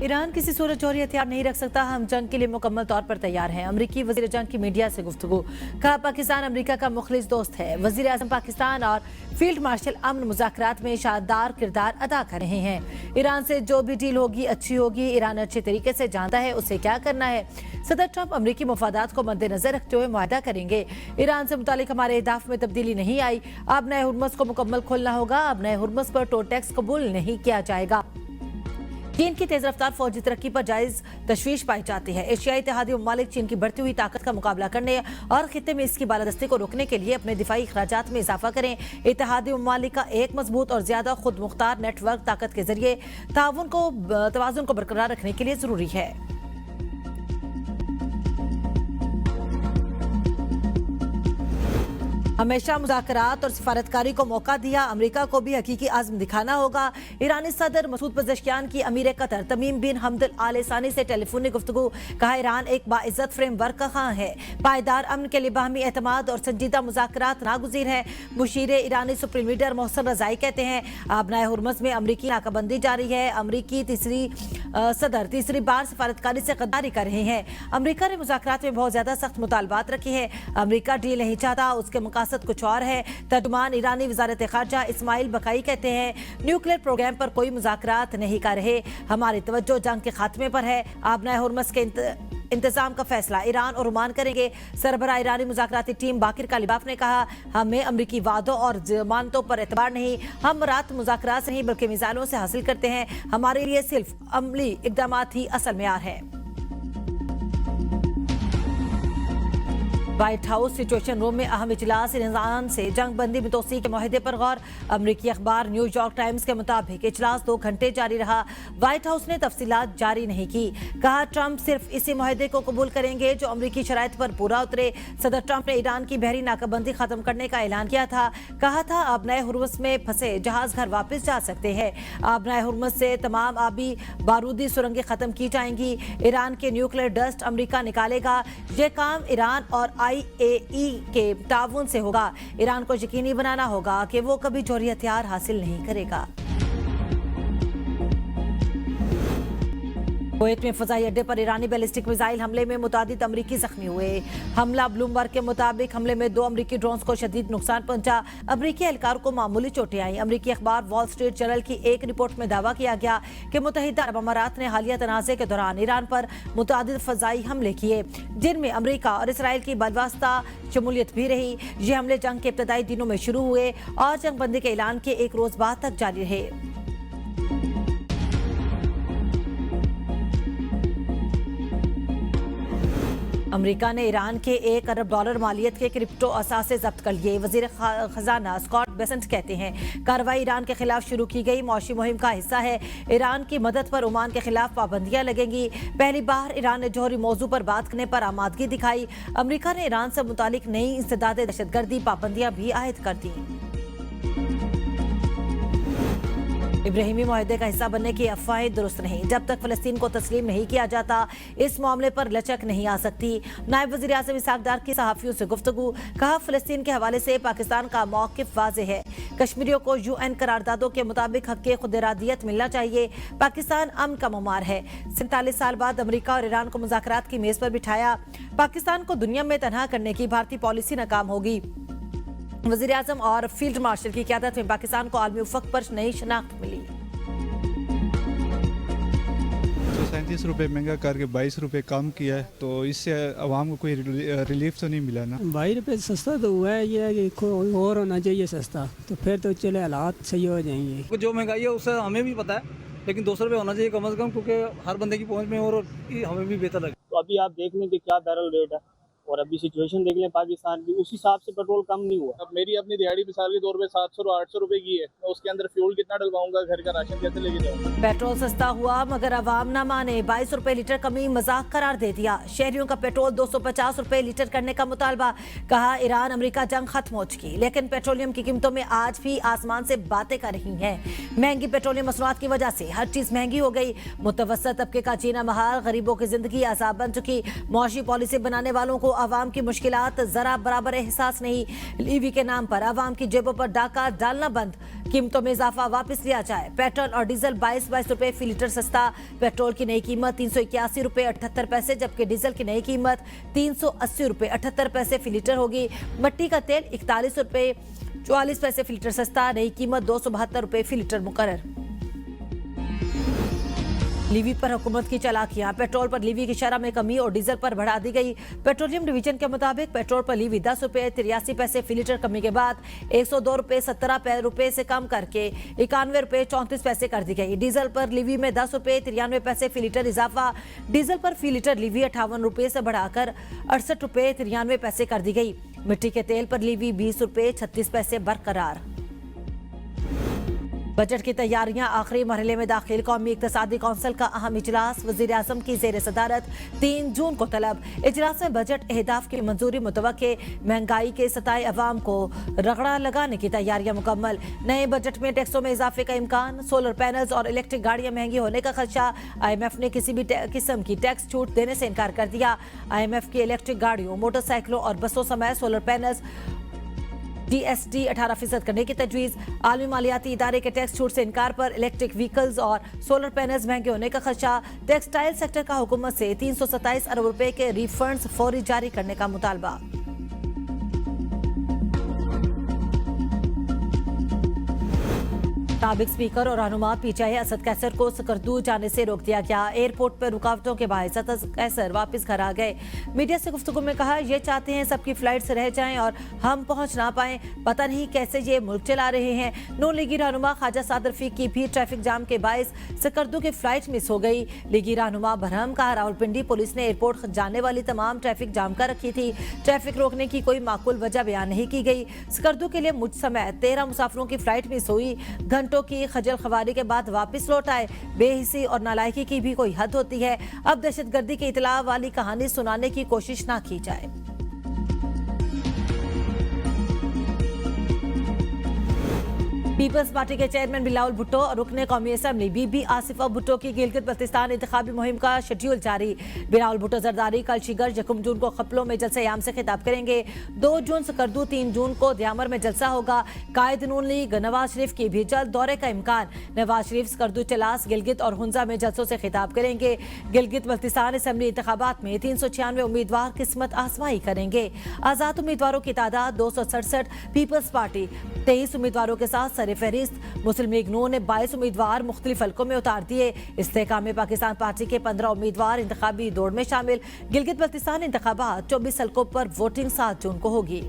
Iran किसी सूरत जौहरी हथियार नहीं रख सकता, हम जंग के लिए मुकम्मल तौर पर तैयार हैं। अमरीकी वजीर जंग की मीडिया से गुफ्तगू, कहा पाकिस्तान अमरीका का मुखलिस दोस्त है। वजीर आजम पाकिस्तान और फील्ड मार्शल अमन मुज़ाकरात में शानदार किरदार अदा कर रहे हैं। ईरान से जो भी डील होगी अच्छी होगी। ईरान अच्छे तरीके से जानता है उसे क्या करना है। सदर ट्रंप अमरीकी मफादात को मद्देनजर रखते हुए मुआहदा करेंगे। ईरान से मुतालिक हमारे अहदाफ में तब्दीली नहीं आई। अब नए हुर्मुज़ को मुकम्मल खोलना होगा। अब नए हुर्मुज़ पर टोल टैक्स कबूल नहीं किया जाएगा। चीन की तेज रफ्तार फौजी तरक्की पर जायज तशवीश पाई जाती है। एशियाई इत्तेहादी ममालिक चीन की बढ़ती हुई ताकत का मुकाबला करने और खित्ते में इसकी बालादस्ती को रोकने के लिए अपने दिफाई अखराजात में इजाफा करें। इत्तेहादी ममालिक का एक मजबूत और ज्यादा खुद मुख्तार नेटवर्क ताकत के जरिए तवाज़ुन को बरकरार रखने के लिए जरूरी है। हमेशा मुज़ाकरात और सिफारतकारी को मौका दिया, अमेरिका को भी हकीकी आज़म दिखाना होगा। ईरानी सदर मसूद पज़ेश्कियान की अमीर कतर तमीम बिन हमद आल सानी से टेलीफोनिक गुफ्तगू, कहा ईरान एक बाइज़्ज़त फ्रेमवर्क का खां है। पायदार अमन के लिए बाहमी एतमाद और संजीदा मुज़ाकरात नागुज़ीर है। मुशीर ईरानी सुप्रीम लीडर मोहसिन रज़ाई कहते हैं अब नए हुर्मुज़ में अमरीकी नाकाबंदी जारी है। अमरीकी सदर तीसरी बार सिफारतकारी से गद्दारी कर रहे हैं। अमरीका ने मुज़ाकरात में बहुत ज्यादा सख्त मुतालबात रखे हैं। अमरीका डील नहीं चाहता, उसके मकासद कुछ और है। तर्जुमान ईरानी वजारत खारजा इस्माइल बकाई कहते हैं न्यूक्लियर प्रोग्राम पर कोई मुज़ाकरात नहीं कर रहे, हमारी तवज्जो जंग के खात्मे पर है। अब नए हुर्मुज़ के इंतजाम का फैसला ईरान और ओमान करेंगे। सरबराह ईरानी मुज़ाकराती टीम बाकिर कालिबाफ ने कहा हमें अमरीकी वादों और जमानतों पर एतबार नहीं, हम रात मुज़ाकरात नहीं बल्कि मिसाइलों से हासिल करते हैं। हमारे लिए सिर्फ अमली इक़दामात ही असल मेयार है। व्हाइट हाउस सिचुएशन रूम में अहम इजलास, ईरान से जंग बंदी में तोसी के मुआहदे पर गौर। अमरीकी अखबार न्यूयॉर्क टाइम्स के मुताबिक इजलास 2 घंटे जारी रहा। व्हाइट हाउस ने तफसीलात जारी नहीं की। कहा ट्रंप सिर्फ इसी मुआहदे को कबूल करेंगे जो अमरीकी शराइत पर पूरा उतरे। सदर ट्रंप ने ईरान की बहरी नाकाबंदी खत्म करने का ऐलान किया था। कहा था अब नए हुर्मुज़ में फंसे जहाज घर वापस जा सकते हैं। अब नए हुर्मुज़ से तमाम आबी बारूदी सुरंगें खत्म की जाएंगी। ईरान के न्यूक्लियर डस्ट अमरीका निकालेगा। यह काम ईरान और IAEA के ताउन से होगा। ईरान को यकीनी बनाना होगा कि वो कभी जौहरी हथियार हासिल नहीं करेगा। कुवैत में फजाई अड्डे पर ईरानी बैलिस्टिक मिसाइल हमले में मुतादिद अमरीकी जख्मी हुए। हमला ब्लूमबर्ग के मुताबिक हमले में 2 अमरीकी ड्रोन्स को शदीद नुकसान पहुंचा। अमरीकी एहलकार को मामूली चोटें आई। अमरीकी अखबार वॉल स्ट्रीट जर्नल की एक रिपोर्ट में दावा किया गया कि मुत्तहिदा अरब अमारात ने हालिया तनाज़े के दौरान ईरान पर मुतादिद फजाई हमले किए, जिनमें अमरीका और इसराइल की बलवास्ता शमूलियत भी रही। ये हमले जंग के इब्तदाई दिनों में शुरू हुए और जंग बंदी के ऐलान के एक रोज बाद तक जारी रहे। अमेरिका ने ईरान के $1 अरब मालियत के क्रिप्टो असासे जब्त कर लिए। वजीर खजाना स्कॉट बेसेंट कहते हैं कार्रवाई ईरान के खिलाफ शुरू की गई मौशी मुहिम का हिस्सा है। ईरान की मदद पर ओमान के खिलाफ पाबंदियां लगेंगी। पहली बार ईरान ने जौहरी मौजू पर बात करने पर आमादगी दिखाई। अमेरिका ने ईरान से मुतालिक नई इंसदाद दहशतगर्दी पाबंदियां भी आयद कर दी। इब्राहिमी मुआहदे का हिस्सा बनने की अफवाहें दुरुस्त नहीं। जब तक फलस्तीन को तस्लीम नहीं किया जाता इस मामले पर लचक नहीं आ सकती। नायब वज़ीर आज़म इसहाक डार की सहाफ़ियों से गुफ्तगू, कहा फलस्तीन के हवाले से पाकिस्तान का मौक़िफ़ वाज़ेह है। कश्मीरियों को UN करारदादों के मुताबिक हक़ खुदइरादियत मिलना चाहिए। पाकिस्तान अमन का मुमार है। 47 साल बाद अमरीका और ईरान को मुज़ाकरात की मेज़ पर बिठाया। पाकिस्तान को दुनिया में तनहा करने की भारतीय पॉलिसी नाकाम होगी। वज़ीर आज़म और फील्ड मार्शल की क़यादत में पाकिस्तान को आलमी उफ़क़ पर नई शनाख्त मिली। 37 रुपये महंगा करके 22 रुपये कम किया है, तो इससे आवाम को कोई रिलीफ तो नहीं मिला ना। 22 रुपये सस्ता तो हुआ है, ये कि कोई और होना चाहिए सस्ता, तो फिर तो चले हालात सही हो जाएंगे। जो महंगाई है उससे हमें भी पता है, लेकिन 200 रुपये होना चाहिए कम से कम, क्योंकि हर बंदे की पहुँच में और हमें भी बेहतर लगे। तो अभी आप देख लें कि क्या बैरल रेट है और अभी सिचुएशन देख लें पाकिस्तान की, उस हिसाब से पेट्रोल कम नहीं हुआ। अब मेरी अपनी दिहाड़ी मिसाल के तौर पे 700 और 800 रुपए की है, मैं उसके अंदर फ्यूल कितना डलवाऊंगा, घर का राशन कैसे लेके जाऊंगा। पेट्रोल सस्ता हुआ मगर अवाम न माने। 22 रुपए लीटर कमी मजाक करार दे दिया। शहरियों का पेट्रोल 250 रुपए लीटर करने का मुतालबा। कहा ईरान अमेरिका जंग खत्म हो चुकी, लेकिन पेट्रोलियम की कीमतों में आज भी आसमान से बातें कर रही हैं। महंगी पेट्रोलियम मसनूआत की वजह से हर चीज महंगी हो गई। मुतवस्सित तबके का जीना महाल, गरीबों की जिंदगी आसाब बन चुकी। मौशी पॉलिसी बनाने वालों को आवाम की मुश्किलात जरा बराबर एहसास नहीं। लीवी के नाम पर आवाम की जेबों पर डाका डालना बंद। कीमतों में इजाफा वापस लिया जाए। पेट्रोल और डीजल 22 रुपए फी लीटर सस्ता। पेट्रोल की नई कीमत 381 रुपए 78 पैसे, जबकि डीजल की नई कीमत 380 रुपए 78 पैसे फी लीटर होगी। मट्टी का तेल 41 रुपए 44 पैसे फी लीटर सस्ता। नई कीमत 272 रुपए फी लीटर मुकर्रर। लीवी पर हुकूमत की चालाकियां। पेट्रोल पर लीवी की शरह में कमी और डीजल पर बढ़ा दी गई। पेट्रोलियम डिवीजन के मुताबिक पेट्रोल पर लीवी 10 रुपए 83 पैसे फी लीटर कमी के बाद 102 रुपए 17 रुपए से कम करके 91 रुपए 34 पैसे कर दी गई। डीजल पर लीवी में 10 रुपए 93 पैसे फी लीटर इजाफा। डीजल पर फी लीटर लीवी 58 रुपए से बढ़ाकर 68 रुपए 93 पैसे कर दी गई। मिट्टी के तेल पर लीवी 20 रुपए 36 पैसे बरकरार। बजट की तैयारियां आखिरी मरहले में दाखिल। कौमी इक्तिसादी कौंसिल का अहम इजलास वज़ीर आज़म की ज़ेर सदारत 3 जून को तलब। इजलास में बजट अहदाफ की मंजूरी मुतवक्के। महंगाई के सताए अवाम को रगड़ा लगाने की तैयारियां मुकम्मल। नए बजट में टैक्सों में इजाफे का इम्कान। सोलर पैनल्स और इलेक्ट्रिक गाड़ियां महंगी होने का खदशा। IMF ने किसी भी किस्म की टैक्स छूट देने से इनकार कर दिया। IMF की इलेक्ट्रिक गाड़ियों, मोटरसाइकिलों और बसों समेत सोलर पैनल्स GST 18% करने की तजवीज़। आलमी मालियाती इदारे के टैक्स छूट से इनकार पर इलेक्ट्रिक व्हीकल्स और सोलर पैनल्स महंगे होने का खदशा। टेक्सटाइल सेक्टर का हुकूमत से 327 अरब रुपए के रिफंड्स फौरी जारी करने का मुतालबा। साबिक स्पीकर और रहनुमा PTI असद कैसर को सकरदू जाने से रोक दिया गया। एयरपोर्ट पर रुकावटों के बायस असद कैसर वापस घर आ गए। मीडिया से गुफ्तगू में कहा, ये चाहते हैं सबकी फ्लाइट्स रह जाएं और हम पहुंच ना पाएं। पता नहीं कैसे ये मुल्क चला रहे हैं। नून लीगी रहनुमा ख्वाजा सादर रफीक की भी ट्रैफिक जाम के बायस सकरदू की फ्लाइट मिस हो गई। लीगी रहनुमा बरहम कहा, रावलपिंडी पुलिस ने एयरपोर्ट जाने वाली तमाम ट्रैफिक जाम कर रखी थी। ट्रैफिक रोकने की कोई माकूल वजह बयान नहीं की गई। सकरदू के लिए मुझ समेत 13 मुसाफिरों की फ्लाइट मिस हुई। घंटों की खजल खवारी के बाद वापस लौट आए। बेहिसी और नालायकी की भी कोई हद होती है। अब दहशतगर्दी की इतला वाली कहानी सुनाने की कोशिश ना की जाए। पीपल्स पार्टी के चेयरमैन बिलावल भुट्टो और रुकने कौमी असम्बली बीबी आसिफा भुट्टो की गिलगित बल्तिस्तान इंतखाबी मुहिम का शेड्यूल जारी। बिलावल भुट्टो जरदारी कल शिगर, यकम जून को खपलों में जलसे आम से खिताब करेंगे। 2 जून सकरदू, 3 जून को दयामर में जलसा होगा। कायद नून लीग नवाज शरीफ की भी जल्द दौरे का इम्कान। नवाज शरीफ सकरदू, चलास, गिलगित और हुंजा में जलसों से खिताब करेंगे। गिलगित बल्तिस्तान असम्बली इंतखाबात में 396 उम्मीदवार किस्मत आजमाई करेंगे। आजाद उम्मीदवारों की तादाद 267। पीपल्स पार्टी 23 उम्मीदवारों के साथ फहरिस्त। मुस्लिम लीग नून ने 22 उम्मीदवार मुख्तलिफ हलकों में उतार दिए। इस्तेहकाम में पाकिस्तान पार्टी के 15 उम्मीदवार इंतखाबी दौड़ में शामिल। गिलगित बल्तिस्तान इंतखाबात 24 हलकों पर वोटिंग 7 जून को होगी।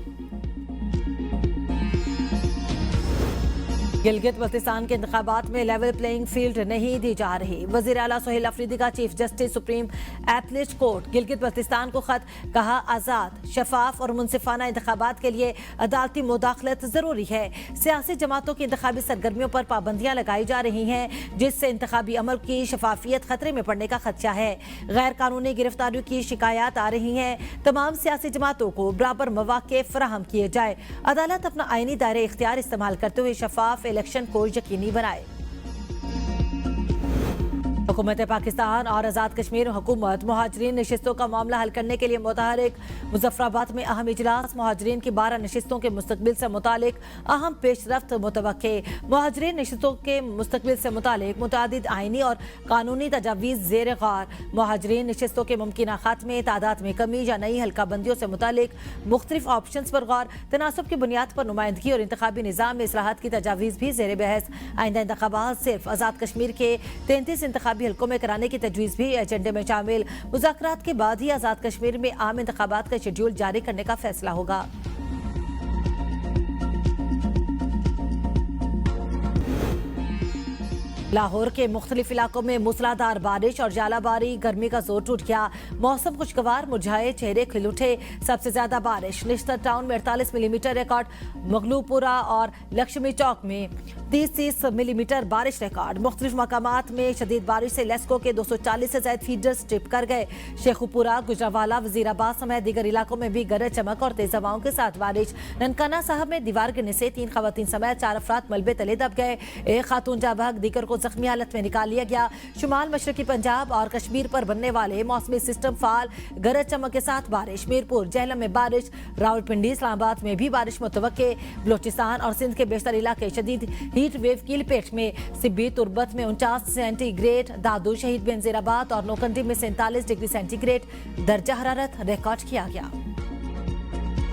गिलगित बल्तिस्तान के इंतखाबात में लेवल प्लेइंग फील्ड नहीं दी जा रही। वजीर आला सोहेल अफरीदी का chief justice supreme appellate court Gilgit Baltistan को खत। कहा, आज़ाद, शफाफ और मुनसिफाना इंतखाबात के लिए अदालती मुदाखलत जरूरी है। सियासी जमातों की इंतखाबी सरगर्मियों पर पाबंदियां लगाई जा रही हैं, जिससे इंतखाबी अमल की शफाफियत खतरे में पड़ने का खदशा है। गैर कानूनी गिरफ्तारियों की शिकायत आ रही हैं। तमाम सियासी जमातों को बराबर मौके फराहम किए जाए। अदालत अपना आईनी दायरे इख्तियार इस्तेमाल करते हुए शफाफ इलेक्शन को यकीनी बनाए। हुकूमत पाकिस्तान और आज़ाद कश्मीर हुकूमत मुहाजिरीन नशिस्तों का मामला हल करने के लिए मुतहरिक। मुजफ्फराबाद में अहम इजलास। मुहाजिरीन की 12 नशिस्तों के मुस्तकबिल से मुतालिक अहम पेशरफ्त मुतवक्के। मुहाजिरीन नशिस्तों के मुस्तकबिल से मुतालिक मुतादिद आईनी और कानूनी तजावीज़ ज़ेर गौर। मुहाजिरीन नशिस्तों के मुमकिन खात्मे, तादाद में कमी या नई हल्का बंदियों से मुतालिक मुख्तलिफ ऑप्शंस पर गौर। तनासब की बुनियाद पर नुमाइंदगी और इंतखाबी निज़ाम में इस्लाहात की तजावीज़ भी ज़ेर बहस। आइंदा इंतखाबात सिर्फ आज़ाद कश्मीर के 33 इंतखाबी हल्कों में कराने की तजवीज़ भी एजेंडे में शामिल। मुज़ाकरात के बाद ही आज़ाद कश्मीर में आम इंतखाबात का शेड्यूल जारी करने का फैसला होगा। लाहौर के मुख्तलिफ इलाकों में मूसलाधार बारिश और जालाबारी। गर्मी का जोर टूट गया। मौसम खुशगवार, मुरझाए चेहरे खिल उठे। सबसे ज्यादा बारिश निश्तर टाउन में 48 मिलीमीटर रिकॉर्ड। मगलूपुरा और लक्ष्मी चौक में 30 मिलीमीटर बारिश रिकॉर्ड। मुख्तलिफ मकामात में शदीद बारिश से लेस्को के 240 से ज्यादा फीडर्स ट्रिप कर गए। शेखुपुरा, गुजरावाला, वजीराबाद समेत दीगर इलाकों में भी गरज चमक और तेज हवाओं के साथ बारिश। ननकाना साहब में दीवार गिरने से 3 खवातीन समेत 4 अफराद मलबे तले दब गए। एक खातून जाँ बहक, दीगर को जख्मी हालत में निकाल लिया गया। शुमाल मशरकी पंजाब और कश्मीर पर बनने वाले मौसमी सिस्टम फाल, गरज चमक के साथ बारिश, मीरपुर झेलम में बारिश, रावलपिंडी इस्लामाबाद में भी बारिश मुतवक्के। बलोचिस्तान और सिंध के बेशतर इलाके शदीद हीट वेव की लपेट में। सिब्बी तुर्बत में 49 सेंटीग्रेड, दादू शहीद बेनजीराबाद और नौकंडी में 47 डिग्री सेंटीग्रेड दर्जा हरारत रिकॉर्ड किया गया।